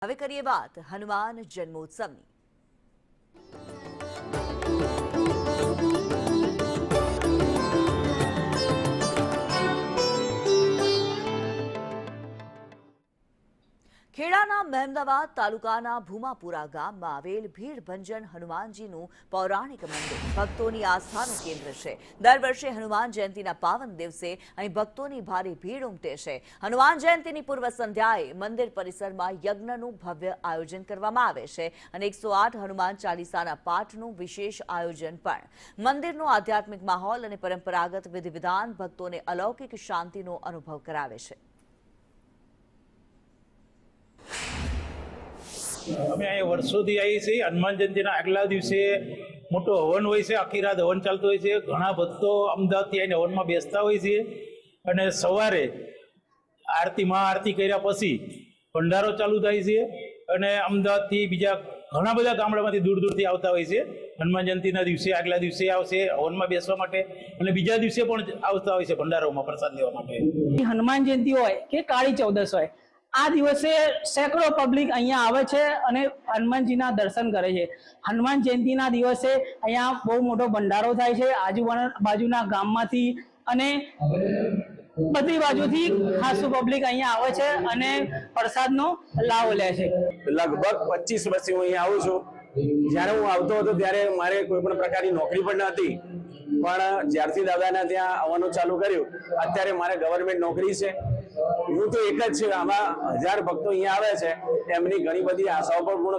હવે કરીએ વાત હનુમાન જન્મોત્સવની। ખેડાના મહેમદાવાદ તાલુકાના ભૂમાપુરા ગામમાં આવેલ ભીડભંજન હનુમાનજીનું પૌરાણિક મંદિર ભક્તોની આસ્થાનું કેન્દ્ર છે। દર વર્ષે હનુમાન જયંતીના પાવન દિવસે અહીં ભક્તોની ભારે ભીડ ઉમટે છે। હનુમાન જયંતીની પૂર્વ સંધ્યાએ મંદિર પરિસરમાં યજ્ઞનું ભવ્ય આયોજન કરવામાં આવે છે અને 108 હનુમાન ચાલીસાના પાઠનું વિશેષ આયોજન પણ। મંદિરનો આધ્યાત્મિક માહોલ અને પરંપરાગત વિધિવિધાન ભક્તોને અલૌકિક શાંતિનો અનુભવ કરાવે છે। અમે અહીંયા વર્ષોથી આવીએ છીએ। હનુમાન જયંતીના આગલા દિવસે મોટો હવન હોય છે, આખી રાત હવન ચાલતો હોય છે। ઘણા ભક્તો અમદાવાદથી આવીને હવનમાં બેસતા હોય છે અને સવારે આરતી કર્યા પછી ભંડારો ચાલુ થાય છે અને અમદાવાદથી બીજા ઘણા બધા ગામડામાંથી દૂર દૂરથી આવતા હોય છે। હનુમાન જયંતીના દિવસે આગલા દિવસે આવશે હવનમાં બેસવા માટે અને બીજા દિવસે પણ આવતા હોય છે ભંડારોમાં પ્રસાદ લેવા માટે। હનુમાન જયંતી હોય કે કાળી ચૌદશ હોય, આ દિવસે સેંકડો પબ્લિક અહીંયા આવે છે અને હનુમાનજીના દર્શન કરે છે। હનુમાન જયંતીના દિવસે અહીંયા બહુ મોટો ભંડારો થાય છે આજુબાજુના ગામમાંથી અને બધી બાજુથી ખાસું પબ્લિક અહીંયા આવે છે અને પ્રસાદનો લાભ લે છે। લગભગ 25 વર્ષથી હું અહીંયા આવું છું। જ્યારે હું આવતો હતો ત્યારે મારે કોઈ પણ પ્રકારની નોકરી પણ નથી, પણ જ્યારથી દાદાના ત્યાં આવવાનું ચાલુ કર્યું અત્યારે મારે ગવર્મેન્ટ નોકરી છે। હું તો એક જ છે, આમાં 1000 ભક્તો અહીંયા આવે છે, એમની ઘણી બધી આશાઓ પણ પૂર્ણ